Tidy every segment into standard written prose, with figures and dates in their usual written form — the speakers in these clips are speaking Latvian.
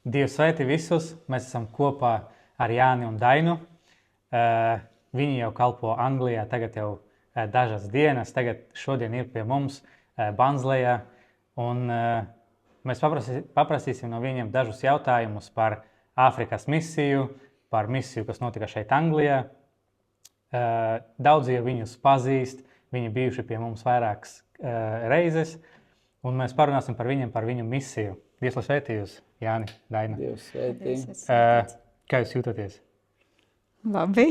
Dievs sveiti visus. Mēs esam kopā ar Jāni un Dainu. Viņi jau kalpo Anglijā tagad jau dažas dienas. Šodien ir pie mums Banzlejā. Un mēs paprasīsim no viņiem dažus jautājumus par Āfrikas misiju, par misiju, kas notika šeit Anglijā. Daudzi jau viņus pazīst. Viņi bijuši pie mums vairākas reizes. Un mēs parunāsim par viņiem, par viņu misiju. Dievs lai sveitī jūs, Jāni, Daina. Dievs sveitī. Kā jūs jūtaties? Labi.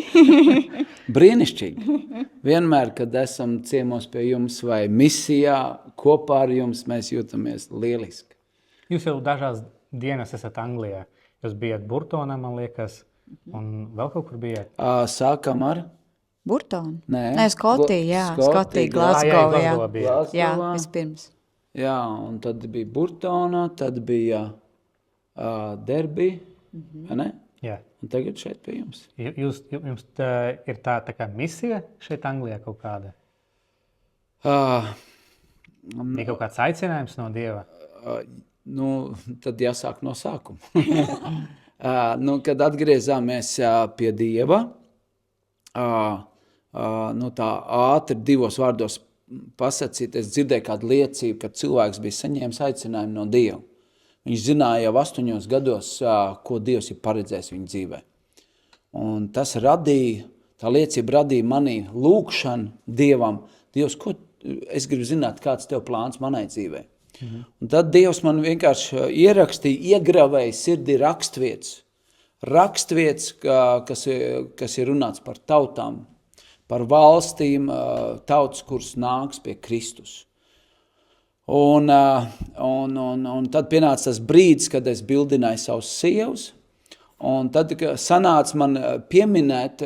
Brīnišķīgi. Vienmēr, kad esam ciemos pie jums vai misijā, kopā ar jums, mēs jūtamies lieliski. Jūs jau dažās dienas esat Anglijā. Jūs bijat Burtonā, man liekas, un vēl kaut kur bijat? Sākam ar? Burtonu? Nē, Skotija, jā. Skotija, Glasgow, jā. Jā, vispirms. Jā, un tad bija Burtonā, tad bija Derby, ne? Jā. Un tagad šeit pie jums. Jums ir tā kā misija šeit Anglijā kaut kāda? Ir kaut kāds aicinājums no Dieva? Tad jāsāk no sākuma. Kad atgriezāmies pie Dieva, tā ātri divos vārdos pasacīt, es dzirdēju kādu liecību, ka cilvēks bija saņēmis aicinājumu no Dieva. Viņš zināja jau 8 gados, ko Dievs ir paredzējis viņa dzīvē. Un tas tā liecība radīja manī lūgšanu Dievam. Dievs, es gribu zināt, kāds tev plāns manai dzīvē. Un tad Dievs man vienkārši ierakstīja, iegravēja sirdī rakstvietas. Rakstvietas, kas ir runāts par tautām, par valstīm, tautas, kuras nāks pie Kristus. Un tad pienāca tas brīdis, kad es bildināju savus sievas, un tad sanāca man pieminēt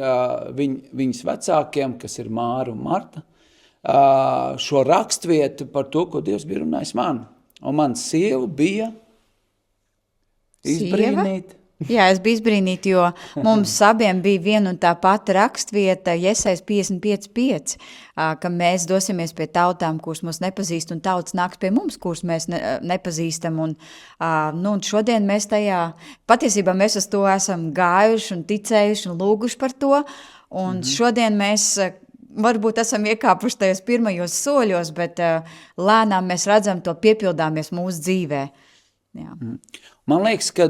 viņas vecākiem, kas ir Māra un Marta, šo rakstvietu par to, ko Dievs bija runājis man. Un man sieva bija izbrīnīta. Jā, es biju izbrīnīta, jo mums abiem bija viena un tā pati rakstvieta, Jesais 55.5, ka mēs dosimies pie tautām, kuras mūs nepazīst, un tautas nāks pie mums, kuras mēs nepazīstam. Un šodien mēs patiesībā mēs uz to esam gājuši un ticējuši un lūguši par to, un šodien mēs varbūt esam iekāpuši tajos pirmajos soļos, bet lēnām mēs redzam to piepildāmies mūsu dzīvē. Jā. Man liekas, ka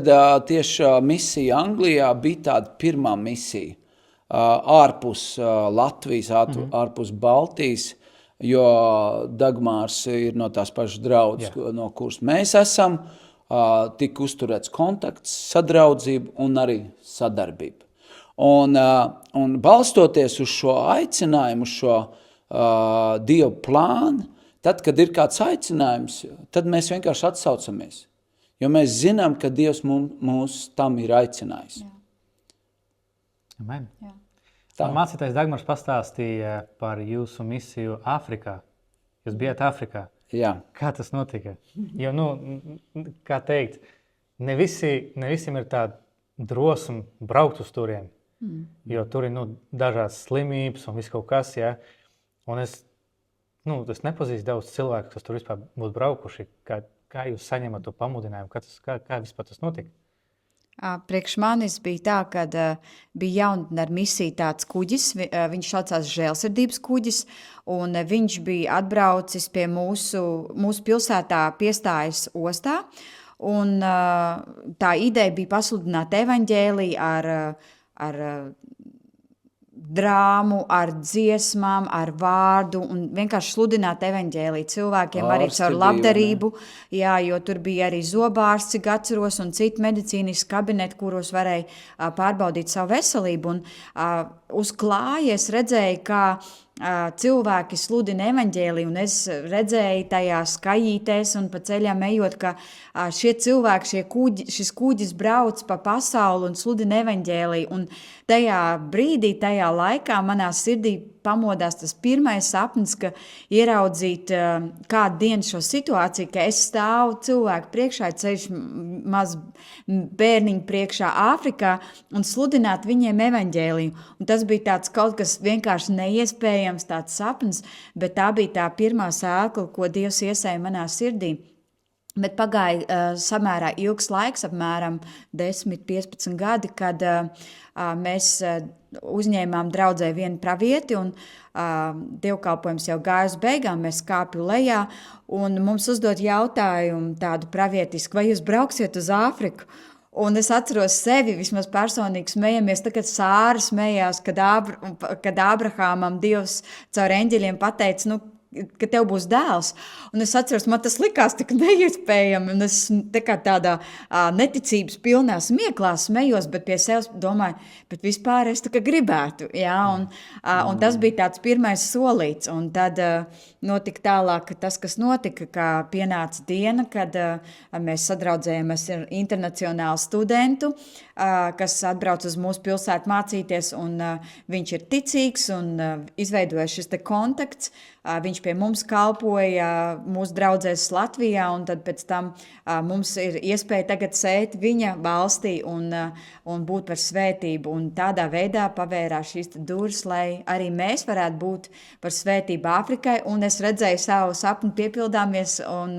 tieši misija Anglijā bija tāda pirmā misija ārpus Latvijas, ārpus Baltijas, jo Dagmārs ir no tās pašas draudzes, no kuras mēs esam, tika uzturēts kontakts, sadraudzība un arī sadarbība. Un balstoties uz šo aicinājumu, uz šo Dieva plānu, tad, kad ir kāds aicinājums, tad mēs vienkārši atsaucamies. Jo mēs zinām, ka Dievs mūs tam ir aicinājis. Jā. Amen. Jā. Mācītājs Dagmars pastāstīja par jūsu misiju Āfrikā. Jūs bijat Āfrikā. Jā. Kā tas notika? Jo, kā teikt, ne visiem ir tāda drosme braukt uz turien. Jo tur ir dažādas slimības un viss kaut kas, ja. Un es nepazīstu daudz cilvēku, kas tur vispār būtu braukuši. Kā jūs saņemat to pamudinājumu? Kā vispār tas notika? Priekš manis bija tā, kad bija jaunatne ar misiju tāds kuģis, viņš saucās Žēlsirdības kuģis, un viņš bija atbraucis pie mūsu pilsētā piestājas ostā, un tā ideja bija pasludināt evaņģēliju ar drāmu, ar dziesmām, ar vārdu un vienkārši sludināt evaņģēliju cilvēkiem arī caur labdarību, jā, jo tur bija arī zobārsts, cik atceros, un citi medicīniski kabineti, kuros varēja pārbaudīt savu veselību. Un uz klāja es redzēju, kā cilvēki sludina evaņģēliju, un es redzēju tajās kajītēs un pa ceļām ejot, ka šie cilvēki, šis kuģis brauc pa pasauli un sludina evaņģēliju, un tajā brīdī, tajā laikā manā sirdī pamodās tas pirmais sapnis, ka ieraudzīt kādu dienu šo situāciju, ka es stāvu cilvēku priekšā, ceļš maz bērniņu priekšā Āfrikā un sludināt viņiem evaņģēliju. Un tas bija tāds kaut kas vienkārši neiespējams, tāds sapnis, bet tā bija tā pirmā sēkla, ko Dievs iesēja manā sirdī. Bet pagāja samērā ilgs laiks, apmēram 10-15 gadi, kad mēs uzņēmām draudzē vienu pravieti, un dievkalpojums jau gāja uz beigām, mēs kāpju lejā, un mums uzdot jautājumu tādu pravietisku, vai jūs brauksiet uz Āfriku? Un es atceros sevi, vismaz personīgi smējamies, tagad Sāra smējās, kad Ābrahāmam Dievs caur eņģeļiem pateica, ka tev būs dēls. Un es atceros, man tas likās tik neiespējami, un es tādā neticības pilnā smieklā smējos, bet pie sevis domāju, bet vispār es gribētu. Ja? Un tas bija tāds pirmais solīts, un tad notika tālāk tas, kas notika, kā pienāca diena, kad mēs sadraudzējamies ar internacionālu studentu, kas atbrauc uz mūsu pilsētu mācīties, un viņš ir ticīgs un izveidoja šis te kontakts. Viņš pie mums kalpoja mūsu draudzēs Latvijā, un tad pēc tam mums ir iespēja tagad sēt viņa valstī un būt par svētību. Un tādā veidā pavērās šīs durvis, lai arī mēs varētu būt par svētību Āfrikai, un es redzēju savu sapni piepildāmies un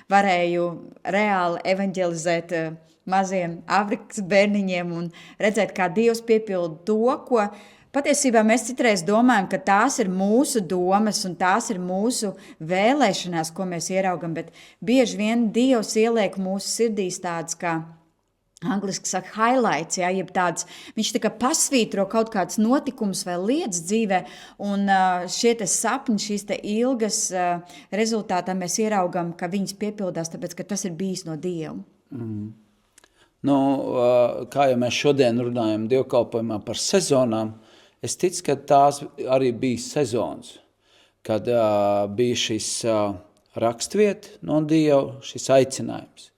varēju reāli evanģelizēt maziem Āfrikas bērniņiem un redzēt, kā Dievs piepilda to, ko patiesībā mēs citreiz domājam, ka tās ir mūsu domas un tās ir mūsu vēlēšanās, ko mēs ieraugam, bet bieži vien Dievs ieliek mūsu sirdīs tādas, kā angliski saka, highlights, ja, jeb tāds, viņš tā kā pasvītro kaut kāds notikums vai lietas dzīvē, un šie te sapņi, šīs te ilgas rezultātā mēs ieraugam, ka viņas piepildās, tāpēc, ka tas ir bijis no Dieva. Kā jau mēs šodien runājam dievkalpojumā par sezonām, es ticu, ka tās arī bija sezonas, kad bija šis rakstvieta no Dieva, šis aicinājums.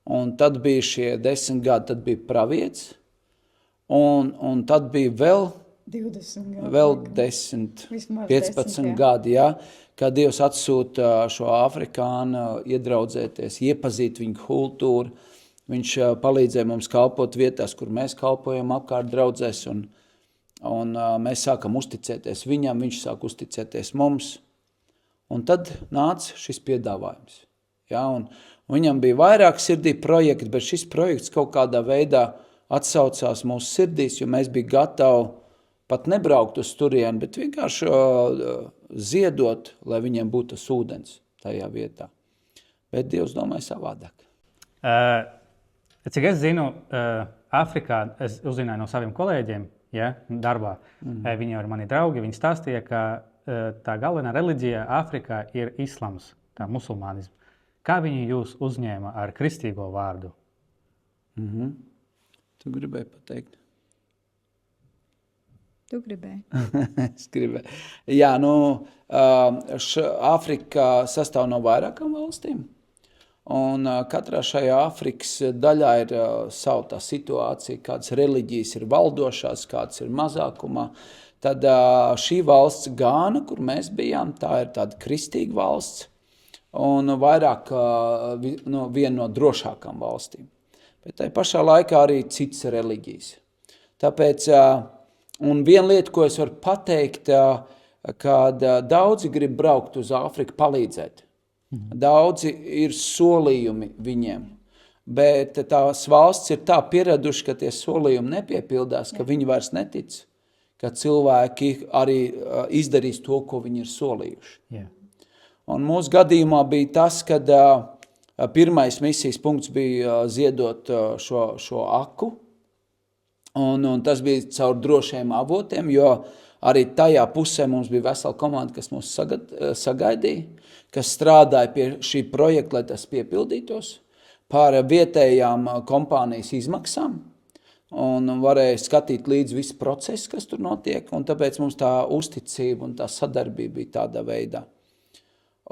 Un tad bija šie 10 gadi, tad bija pravietis, un tad bija vēl 20 gadi, vēl 10, 15 gadi, ja, kad Dievs atsūta šo afrikānu iedraudzēties, iepazīt viņu kultūru. Viņš palīdzēja mums kalpot vietās, kur mēs kalpojam apkārt draudzēs, un mēs sākam uzticēties viņam, viņš sāk uzticēties mums. Un tad nāca šis piedāvājums. Ja, un viņam bija vairāk sirdī projekti, bet šis projekts kaut kādā veidā atsaucās mūsu sirdīs, jo mēs bija gatavi pat nebraukt uz turieni, bet vienkārši ziedot, lai viņiem būtu tas ūdens tajā vietā. Bet Dievs domāja savādāk. Cik es zinu, Āfrikā, es uzzināju no saviem kolēģiem, ja, darbā, viņi jau ir mani draugi, viņi stāstīja, ka tā galvenā reliģija Āfrikā ir islams, tā musulmānisms. Kā viņi jūs uzņēma ar kristīgo vārdu? Tu gribēji pateikt? Tu gribēji? Es gribēju. Jā, Āfrika sastāv no vairākām valstīm. Un katrā šajā Āfrikas daļā ir savu tā situācija, kādas reliģijas ir valdošās, kādas ir mazākumā. Tad šī valsts Gāna, kur mēs bijām, tā ir tāda kristīga valsts un vairāk viena no drošākām valstīm. Bet tai pašā laikā arī citas reliģijas. Tāpēc, un viena lieta, ko es varu pateikt, kad daudzi grib braukt uz Āfriku palīdzēt. Daudzi ir solījumi viņiem, bet tās valsts ir tā pieraduši, ka tie solījumi nepiepildās, ka viņi vairs netic, ka cilvēki arī izdarīs to, ko viņi ir solījuši. Yeah. Un mūsu gadījumā bija tas, kad pirmais misijas punkts bija ziedot šo aku, un tas bija caur drošiem avotiem, jo arī tajā pusē mums bija vesela komanda, kas mūs sagaidīja, kas strādāja pie šī projekta, lai tas piepildītos, par vietējām kompānijas izmaksām, un varēja skatīt līdz visu procesu, kas tur notiek, un tāpēc mums tā uzticība un tā sadarbība bija tādā veidā.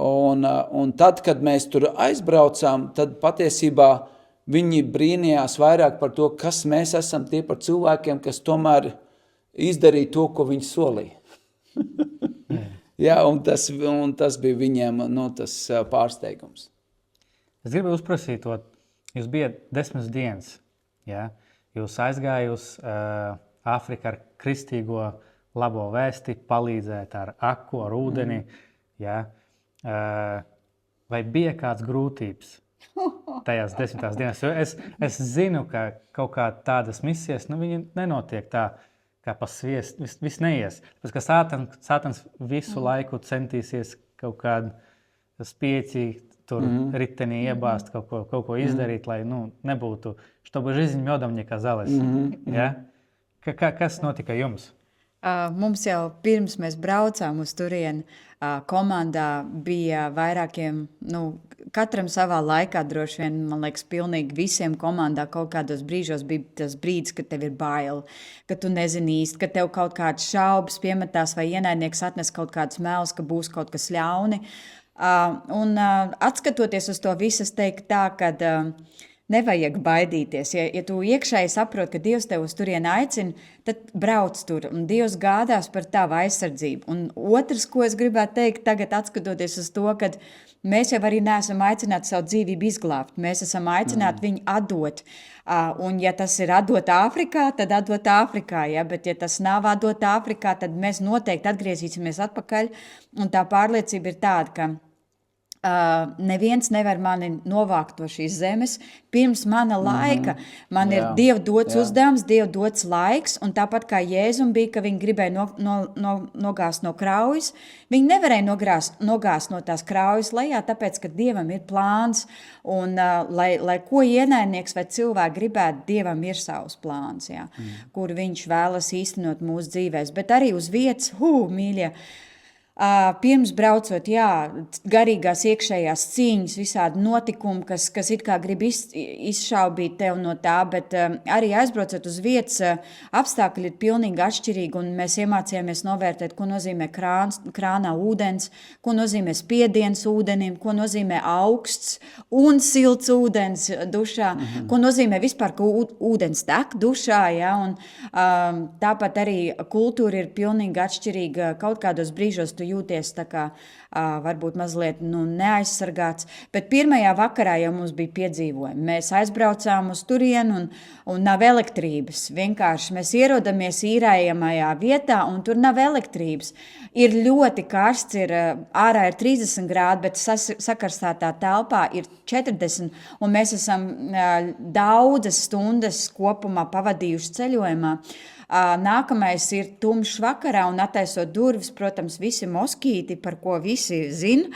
Un tad, kad mēs tur aizbraucām, tad patiesībā viņi brīnījās vairāk par to, kas mēs esam tie par cilvēkiem, kas tomēr izdarīja to, ko viņi solīja. Jā, un tas bija viņiem tas pārsteigums. Es gribu uzprasīt, jūs bijat 10 dienas, ja? Jūs aizgājus Āfrikā ar kristīgo labo vēsti, palīdzēt ar aku, ar ūdeni. Ja? Vai bija kāds grūtības tajās 10 dienās. Jo es zinu, ka kaut kā tādas misijas, viņi nenotiek tā, kā pa sviestu, viss neies. Tāpēc, ka Sātans visu laiku centīsies kaut kādu spēcīgi tur ritenī iebāzt, kaut ko izdarīt, lai nebūtu, чтобы жизнь медом не казалась. Ja? Kas notika jums? Mums jau pirms mēs braucām uz turieni, komandā bija vairākiem, katram savā laikā droši vien, man liekas, pilnīgi visiem komandā kaut kādos brīžos bija tas brīdis, kad tev ir bail, ka tu nezini īsti, ka tev kaut kāds šaubas piemetās vai ienaidnieks atnes kaut kāds mēls, ka būs kaut kas ļauni. Un atskatoties uz to visu, es teiktu tā, ka nevajag baidīties. Ja tu iekšēji saproti, ka Dievs tev uz turieni aicina, tad brauc tur, un Dievs gādās par tavu aizsardzību. Un otrs, ko es gribētu teikt, tagad atskatoties uz to, ka mēs jau arī neesam aicināti savu dzīvību izglābt. Mēs esam aicināti viņu atdot. Un ja tas ir atdot Āfrikā, tad atdot Āfrikā. Ja? Bet ja tas nav atdot Āfrikā, tad mēs noteikti atgriezīsimies atpakaļ. Un tā pārliecība ir tāda, ka neviens nevar mani novākt no šīs zemes pirms mana laika. Man ir Dieva dots uzdevums, Dieva dots laiks, un tāpat kā Jēzum bija, ka viņi gribēja nogāzt no kraujas, viņi nevarēja nogāzt no tās kraujas lejā, tāpēc, ka Dievam ir plāns, un lai ko ienaidnieks vai cilvēki gribētu, Dievam ir savs plāns, kur viņš vēlas īstenot mūsu dzīvēs. Bet arī uz vietas, mīļie, pirms braucot, garīgās iekšējās cīņas, visādi notikumi, kas it kā grib izšaubīt tev no tā, bet arī aizbraucot uz vietas, apstākļi ir pilnīgi atšķirīgi, un mēs iemācījāmies novērtēt, ko nozīmē krānā ūdens, ko nozīmē spiediens ūdenim, ko nozīmē augsts un silts ūdens dušā, ko nozīmē vispār, ka ūdens tek dušā, un tāpat arī kultūra ir pilnīgi atšķirīga. Kaut kādos brīžos tu jūties tā kā varbūt mazliet neaizsargāts, bet pirmajā vakarā jau mums bija piedzīvojumi. Mēs aizbraucām uz turienu un nav elektrības. Vienkārši mēs ierodamies īrējamajā vietā un tur nav elektrības. Ir ļoti karsts, ārā ir 30 grādi, bet sakarstātā telpā ir 40, un mēs esam daudzas stundas kopumā pavadījuši ceļojumā. Nākamais ir tumšs vakarā un attaisot durvis, protams, visi moskīti, par ko visi zina,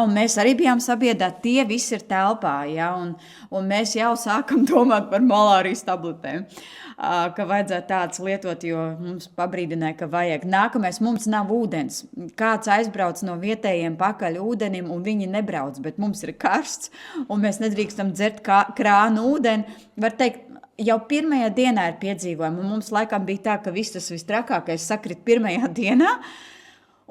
un mēs arī bijām sabiedāti, tie visi ir telpā, un mēs jau sākam domāt par malārijas tabletēm, ka vajadzētu tāds lietot, jo mums pabrīdināja, ka vajag. Nākamais, mums nav ūdens. Kāds aizbrauc no vietējiem pakaļ ūdenim, un viņi nebrauc, bet mums ir karsts, un mēs nedrīkstam dzert krānu ūdeni. Var teikt, jau pirmajā dienā ir piedzīvojumi, un mums laikam bija tā, ka viss tas vistrakākais sakrit pirmajā dienā,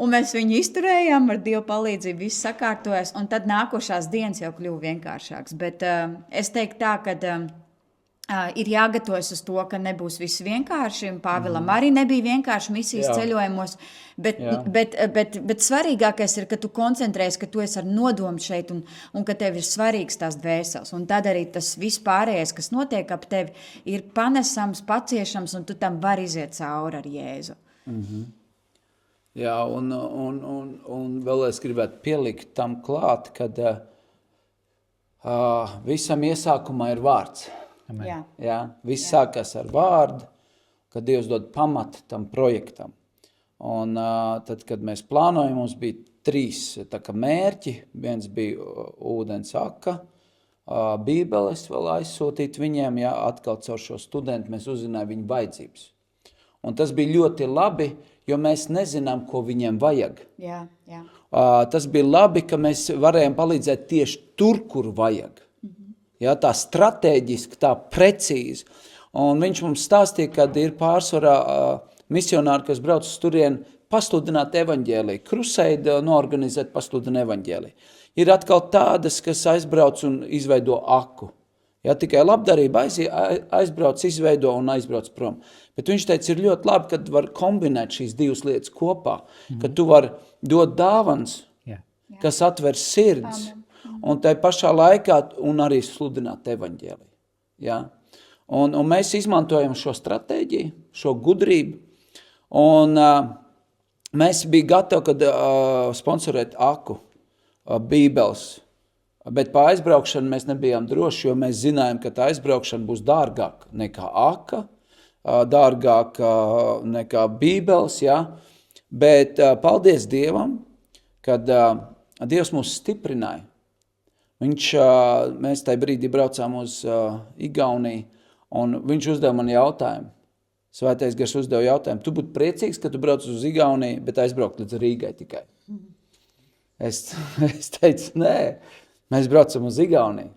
un mēs viņu izturējām, ar Dievu palīdzību viss sakārtojas, un tad nākošās dienas jau kļuva vienkāršāks. Bet es teiktu tā, ka ir jāgatavojas uz to, ka nebūs viss vienkārši, un Pāvilam arī nebija vienkārši misijas ceļojumos, bet svarīgākais ir, ka tu koncentrējies, ka tu esi ar nodomu šeit, un ka tev ir svarīgs tās dvēseles, un tad arī tas vispārējais, kas notiek ap tevi, ir panesams, paciešams, un tu tam vari iziet cauri ar Jēzu. Jā, un vēl es gribētu pielikt tam klāt, kad visam iesākumā ir vārds. Jā, viss sākās ar vārdu, kad Dievs dod pamatu tam projektam. Un tad, kad mēs plānojam, mums bija 3 mērķi. Viens bija ūdens aka, bībeles vēl aizsūtīt viņiem, atkal caur šo studentu mēs uzzinājām viņu vajadzības. Un tas bija ļoti labi, jo mēs nezinām, ko viņiem vajag. Tas bija labi, ka mēs varējām palīdzēt tieši tur, kur vajag. Tā stratēģiski, tā precīzi. Un viņš mums stāstīja, kad ir pārsvarā misionāri, kas brauc uz turieni pasludināt evaņģēliju, krusēdi noorganizēt pasludināt evaņģēliju. Ir atkal tādas, kas aizbrauc un izveido aku. Tikai labdarība aizbrauc, izveido un aizbrauc prom. Bet viņš teica, ir ļoti labi, kad var kombinēt šīs 2 lietas kopā, kad tu var dot dāvans, kas atver sirds. Un tai pašā laikā un arī sludināt evaņģēliju. Un mēs izmantojam šo stratēģiju, šo gudrību, un mēs bija gatavi, kad sponsorēt aku, bībeles Bet pa aizbraukšanu mēs nebijām droši, jo mēs zinājām, ka tā aizbraukšana būs dārgāka nekā aka, dārgāka nekā bībeles, ja? Bet paldies Dievam, kad Dievs mūs stiprināja. Mēs tajā brīdī braucām uz Igauniju, un viņš uzdeva man jautājumu. Svētais Gars uzdeva jautājumu. Tu būtu priecīgs, ka tu brauc uz Igauniju, bet aizbraukt līdz Rīgai tikai. Es teicu, nē, mēs braucam uz Igauniju.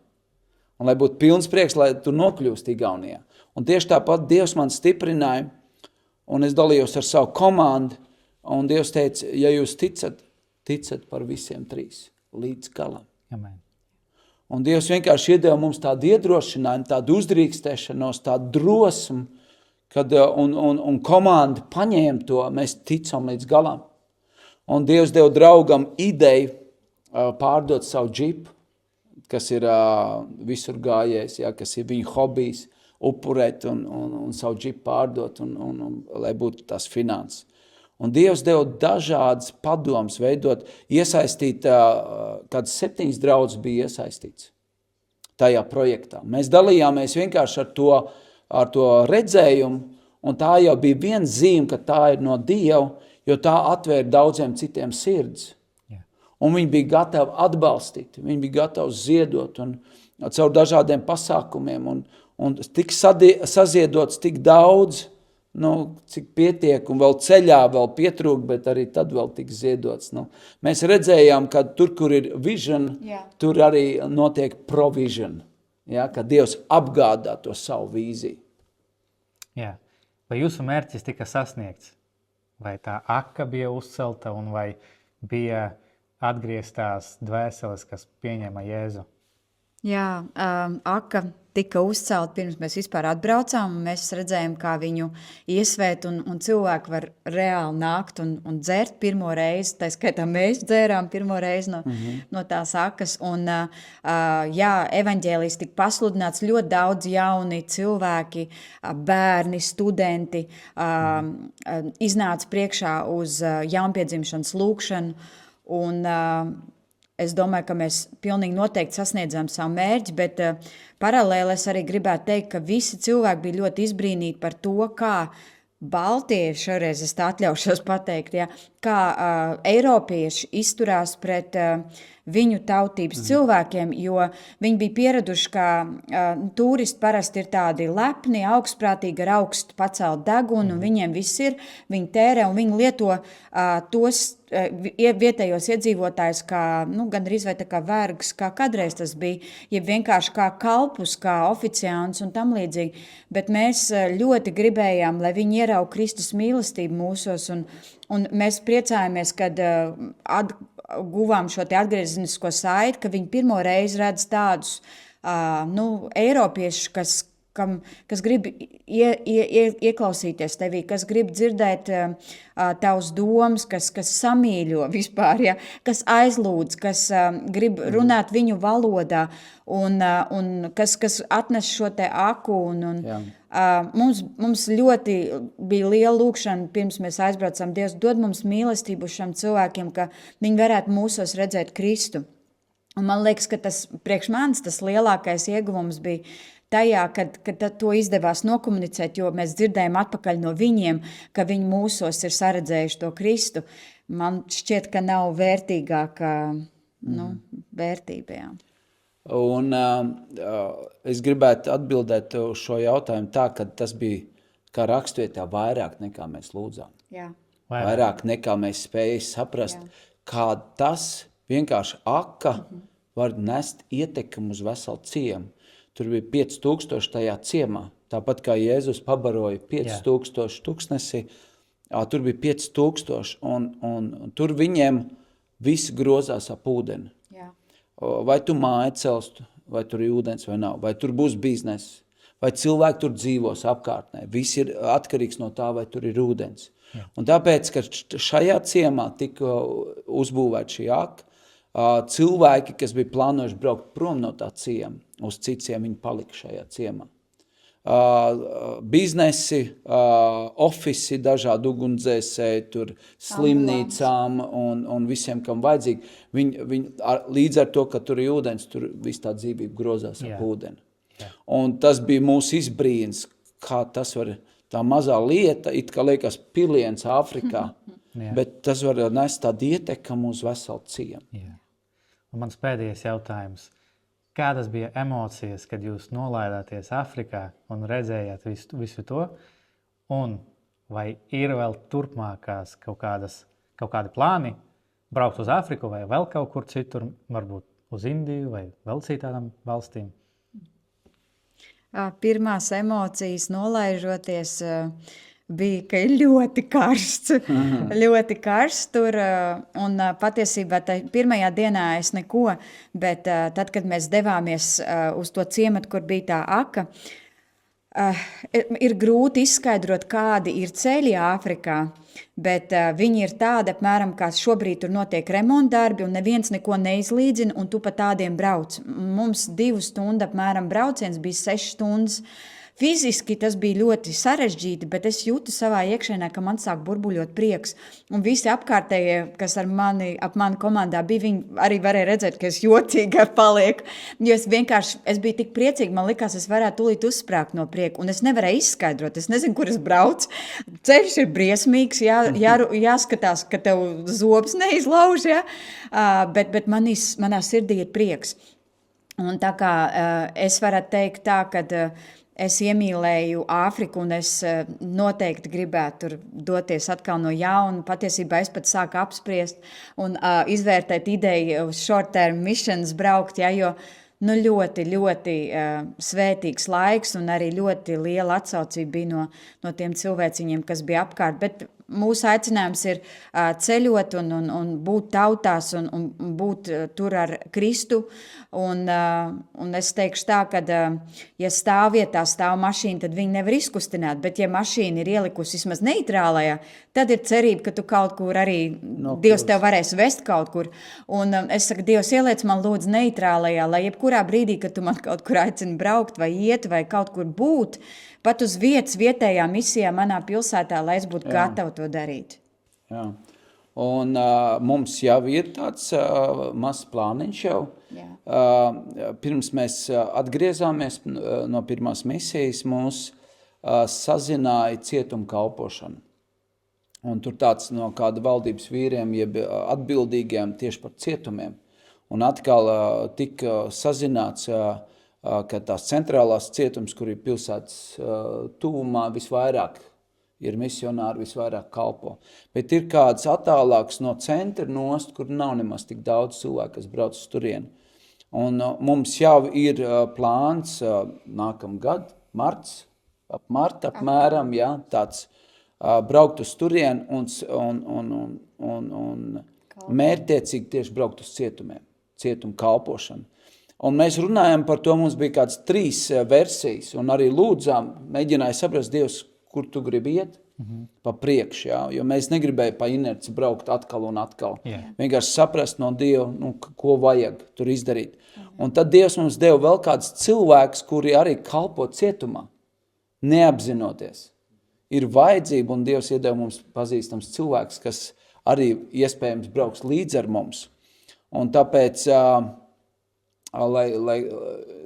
Un lai būtu pilns prieks, lai tu nokļūst Igaunijā. Un tieši tāpat Dievs man stiprināja, un es dalījos ar savu komandu, un Dievs teica, ja jūs ticat par visiem 3 līdz galam. Amen. Un Dievs vienkārši iedeva mums tādu iedrošinājumu, tādu uzdrīkstēšanos, tādu drosmu, kad, un komanda paņēma to, mēs ticam līdz galam. Un Dievs deva draugam ideju pārdot savu džipu, kas ir visur gājējis, ja, kas ir viņa hobijs, upurēt un savu džipu pārdot, un lai būtu tās finanses. Un Dievs deva dažādas padomas veidot, iesaistīt, kāds 7 draudzes bija iesaistīts tajā projektā. Mēs dalījāmies vienkārši ar to redzējumu, un tā jau bija viena zīme, ka tā ir no Dieva, jo tā atvēra daudziem citiem sirds. Yeah. Un viņi bija gatavi atbalstīt, viņi bija gatavi ziedot, un caur dažādiem pasākumiem, un tik saziedots tik daudz, cik pietiek, un vēl ceļā vēl pietrūk, bet arī tad vēl tik ziedots. Mēs redzējām, ka tur, kur ir vision, tur arī notiek provision, ja, ka Dievs apgādā to savu vīziju. Jā. Vai jūsu mērķis tika sasniegts? Vai tā aka bija uzcelta, un vai bija atgrieztās dvēseles, kas pieņēma Jēzu? Jā, aka tika uzcelt pirms mēs vispār atbraucām, un mēs redzējām, kā viņu iesvēt, un cilvēki var reāli nākt un dzert pirmo reizi, tā skaitā mēs dzērām pirmo reizi no tās akas, un jā, evaņģēlijs tika pasludināts, ļoti daudz jauni cilvēki, bērni, studenti iznāca priekšā uz jaunpiedzimšanas lūkšanu, un es domāju, ka mēs pilnīgi noteikti sasniedzām savu mērķi, bet paralēli es arī gribētu teikt, ka visi cilvēki bija ļoti izbrīnīti par to, kā baltieši, šoreiz es tā atļaušos pateikt, ja, kā eiropieši izturās pret viņu tautības cilvēkiem, jo viņi bija pieraduši, ka turisti parasti ir tādi lepni, augstprātīgi ar augstu pacelt degunu, un viņiem viss ir, viņi tērē, un viņi lieto tos vietējos iedzīvotājus kā, gandrīz vai tā kā vergs, kā kadreiz tas bija, ja vienkārši kā kalpus, kā oficiāns un tam līdzīgi, bet mēs ļoti gribējām, lai viņi ierauga Kristus mīlestību mūsos, un mēs priecājamies, kad guvām šo te atgriezenisko saiti, ka viņi pirmo reizi redz tādus eiropiešus, kas grib ieklausīties tevī, kas grib dzirdēt tavus domas, kas samīļo vispār, ja, kas aizlūdz, kas grib runāt viņu valodā, un kas atnes šo te aku, mums ļoti bija liela lūkšana, pirms mēs aizbraucam, Dievs dod mums mīlestību šiem cilvēkiem, ka viņi varētu mūsos redzēt Kristu. Un man liekas, ka tas priekš manis tas lielākais ieguvums bija tajā, kad to izdevās nokomunicēt, jo mēs dzirdējām atpakaļ no viņiem, ka viņi mūsos ir saredzējuši to Kristu. Man šķiet, ka nav vērtīgāka vērtība. Jā. Un es gribētu atbildēt uz šo jautājumu tā, ka tas bija kā rakstvietā vairāk nekā mēs lūdzām. Jā. Vairāk nekā mēs spējam saprast, kā tas vienkārši aka var nest ietekmi uz veselu ciemu. Tur bija 5000 tajā ciemā, tāpat kā Jēzus pabaroja 5000 tuksnesi, tur bija 5000, un tur viņiem visi grozās ap ūdeni. Jā. Vai tu māja celstu, vai tur ir ūdens vai nav, vai tur būs bizness, vai cilvēki tur dzīvos apkārtnē. Viss ir atkarīgs no tā, vai tur ir ūdens. Jā. Un tāpēc, ka šajā ciemā tika uzbūvēta šī aka, cilvēki, kas bija plānojuši braukt prom no tā ciema, uz citiem viņi palika šajā ciemā. biznesi, ofisi, dažādi ugunsdzēsēji, tur slimnīcām un visiem, kam vajadzīgi. Viņi līdz ar to, ka tur ir ūdens, tur viss tā dzīvība grozās ap ūdeni. Un tas bija mūsu izbrīns, kā tas var, tā mazā lieta, it kā liekas piliens Āfrikā, bet tas var nest tādu ietekmi uz veselu ciemu. Un mans pēdējais jautājums. Kādas bija emocijas, kad jūs nolaidāties Āfrikā un redzējāt visu to? Un vai ir vēl turpmākās kaut kādi plāni braukt uz Āfriku vai vēl kaut kur citur, varbūt uz Indiju vai vēl citām valstīm? Pirmās emocijas nolaižoties bija, ka ir ļoti karsts. Ļoti karsts tur. Un patiesībā pirmajā dienā es neko, bet tad, kad mēs devāmies uz to ciematu, kur bija tā aka, ir grūti izskaidrot, kādi ir ceļi Āfrikā, bet viņi ir tādi, apmēram, kā šobrīd tur notiek remontdarbi, un neviens neko neizlīdzina, un tu pa tādiem brauc. Mums 2 stundu apmēram brauciens bija 6 stundas. Fiziski tas bija ļoti sarežģīti, bet es jūtu savā iekšēnē, ka man sāk burbuļot prieks. Un visi apkārtējie, kas ap mani komandā bija, viņi arī varēja redzēt, ka es jocīga palieku. Jo es biju tik priecīga, man likās, es varētu tūlīt uzsprāgt no prieka. Un es nevarēju izskaidrot, es nezinu, kur es braucu. Ceļš ir briesmīgs, jāskatās, ka tev zobs neizlauž, ja? Bet manā sirdī ir prieks. Un tā kā es varētu teikt tā, ka es iemīlēju Āfriku un es noteikti gribētu tur doties atkal no jauna. Patiesībā es pat sāku apspriest un izvērtēt ideju uz short-term missions braukt, ja, jo ļoti, ļoti svētīgs laiks un arī ļoti liela atsaucība bija no tiem cilvēciņiem, kas bija apkārt. Bet mūsu aicinājums ir ceļot un būt tautās un būt tur ar Kristu. Un es teikšu tā, ka, ja stāvvietā stāv mašīna, tad viņi nevar izkustināt. Bet, ja mašīna ir ielikusi vismaz neitrālajā, tad ir cerība, ka tu kaut kur arī Dievs tev varēs vest kaut kur. Un es saku, Dievs, ieliec man lūdzu neitrālajā, lai jebkurā brīdī, kad tu man kaut kur aicini braukt vai iet vai kaut kur būt, pat uz vietas, vietējā misijā manā pilsētā, lai es būtu gatava to darīt. Jā. Un mums jau ir tāds mazs plāniņš jau. Pirms mēs atgriezāmies no pirmās misijas, mūs sazināja cietuma kalpošana. Un tur tāds no kāda valdības vīriem, jeb atbildīgiem tieši par cietumiem. Un atkal tika sazināts, ka tās centrālās cietums, kur ir pilsētas tuvumā visvairāk, ir misionāri, visvairāk kalpo. Bet ir kāds attālāks no centra nost, kur nav nemaz tik daudz cilvēku, kas brauc uz turieni. Un mums jau ir plāns nākamgad, ap marta apmēram, ja, tāds braukt uz turieni un mērķtiecīgi tieši braukt uz cietumiem, cietumu kalpošanu. Un mēs runājam par to, mums bija kāds 3 versijas, un arī lūdzām, mēģināja saprast, Dievs, kur tu gribi iet, pa priekšu, jā, jo mēs negribēja pa inerci braukt atkal un atkal. Vienkārši saprast no Dieva, ko vajag tur izdarīt. Un tad Dievs mums deva vēl kāds cilvēks, kuri arī kalpo cietumā, neapzinoties. Ir vajadzība, un Dievs iedeva mums pazīstams cilvēks, kas arī iespējams brauks līdz ar mums. Un tāpēc,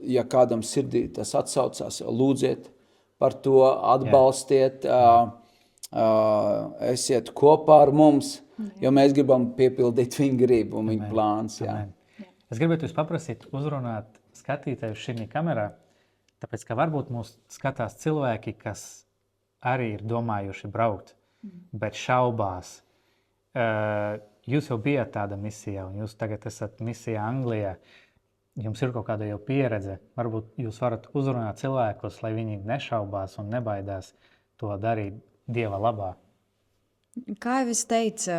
ja kādam sirdī tas atsaucās, lūdziet par to, atbalstiet, esiet kopā ar mums, jo mēs gribam piepildīt viņa gribu un viņa plāns. Jā. Es gribētu jūs paprasīt uzrunāt skatītāju šī kamerā, tāpēc, ka varbūt mūs skatās cilvēki, kas arī ir domājuši braukt, bet šaubās. Jūs jau bijat tāda misijā, un jūs tagad esat misijā Anglijā. Jums ir kaut kāda jau pieredze. Varbūt jūs varat uzrunāt cilvēkus, lai viņi nešaubās un nebaidās to darīt Dieva labā. Kā jau es teicu,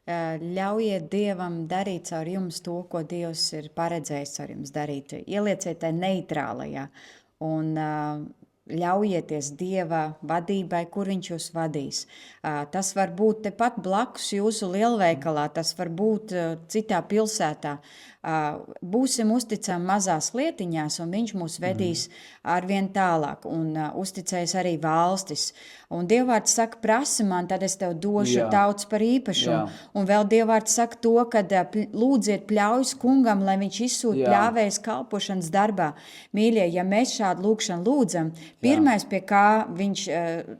ļaujiet Dievam darīt caur jums to, ko Dievs ir paredzējis caur jums darīt. Ielieciet tai neitrālajā un ļaujieties Dieva vadībai, kur viņš jūs vadīs. Tas var būt tepat blakus jūsu lielveikalā, tas var būt citā pilsētā. Būsim uzticami mazās lietiņās, un viņš mūs vedīs arvien tālāk, un uzticēs arī valstis. Un Dievvārds saka, prasi man, tad es tev došu tautas par īpašumu. Un vēl Dievvārds saka to, ka lūdziet pļaujas kungam, lai viņš izsūta pļāvējas kalpošanas darbā. Mīļie, ja mēs šādu lūgšanu lūdzam, pirmais, pie kā viņš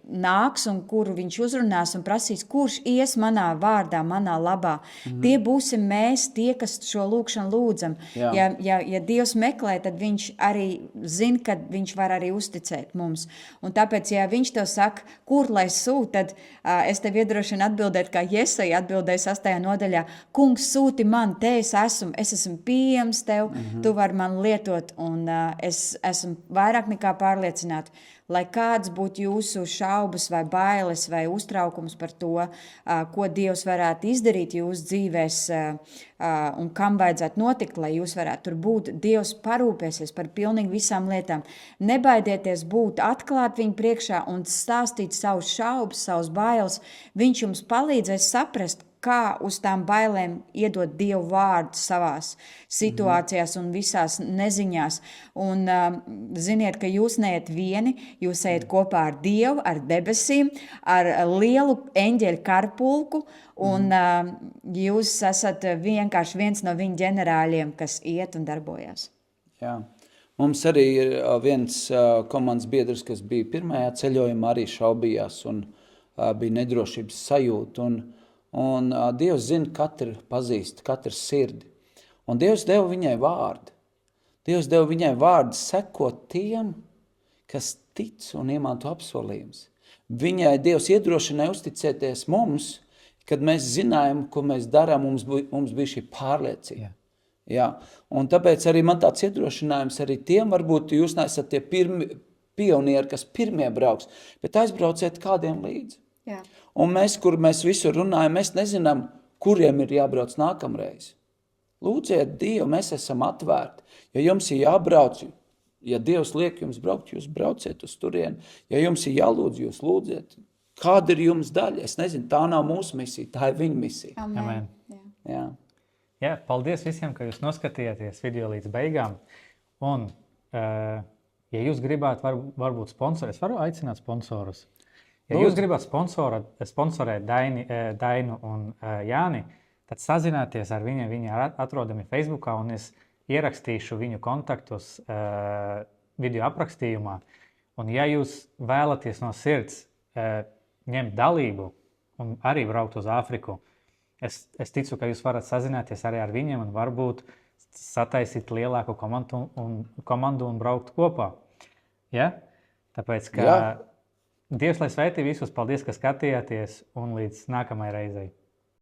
nāks un kuru viņš uzrunās un prasīs, kurš ies manā vārdā, manā labā, tie būsim mēs, tie, kas šo lūgšanu lūdzam. Ja Dievs meklē, tad viņš arī zina, ka viņš var arī uzticēt mums. Un tāpēc, ja viņš tev saka, kur lai sūt, tad es tev iedrošinu atbildēt, kā Jesaja atbildēja 6. nodaļā, kungs sūti man, te es esmu pieejams tev, tu vari man lietot, un es esmu vairāk nekā pārliecināta, lai kāds būtu jūsu šaubas vai bailes vai uztraukums par to, ko Dievs varētu izdarīt jūsu dzīvēs un kam vajadzētu notikt, lai jūs varētu tur būt. Dievs parūpēsies par pilnīgi visām lietām. Nebaidieties būt atklāt viņu priekšā un stāstīt savus šaubas, savus bailes. Viņš jums palīdzēs saprast, kā uz tām bailēm iedot Dievu vārdu savās situācijās un visās neziņās. Un ziniet, ka jūs neiet vieni, jūs ejat kopā ar Dievu, ar debesīm, ar lielu eņģeļu karpulku, un jūs esat vienkārši viens no viņa ģenerāļiem, kas iet un darbojas. Jā. Mums arī ir viens komandas biedrs, kas bija pirmajā ceļojumā, arī šaubījās un bija nedrošības sajūta. Un Dievs zina, pazīst katru sirdi. Un Dievs deva viņai vārdu. Dievs deva viņai vārdu sekot tiem, kas tic un iemanto apsolījumus. Viņai Dievs iedrošināja uzticēties mums, kad mēs zinājām, ko mēs darām, mums bija šī pārliecība. Jā. Un tāpēc arī man tāds iedrošinājums arī tiem, varbūt jūs neesat tie pionieri, kas pirmie brauks, bet aizbrauciet kādiem līdzi. Jā. Un mēs, kur mēs visur runājam, mēs nezinām, kuriem ir jābrauc nākamreiz. Lūdziet Dievu, mēs esam atvērti. Ja jums ir jābrauc, ja Dievs liek jums braukt, jūs brauciet uz turieni. Ja jums ir jālūdz, jūs lūdziet. Kāda ir jums daļa? Es nezinu, tā nav mūsu misija, tā ir viņa misija. Amen. Jā. Jā, paldies visiem, ka jūs noskatījāties video līdz beigām. Un, ja jūs gribētu varbūt sponsorēt, es varu aicināt sponsorus. Ja jūs gribat sponsorēt Dainu un Jāni, tad sazināties ar viņiem. Viņi ir atrodami Facebookā, un es ierakstīšu viņu kontaktus video aprakstījumā. Un ja jūs vēlaties no sirds ņemt dalību un arī braukt uz Āfriku, es ticu, ka jūs varat sazināties arī ar viņiem un varbūt sataisīt lielāku komandu un braukt kopā. Ja? Tāpēc, ka Dievs, lai svētī visus, paldies, ka skatījāties, un līdz nākamajai reizei.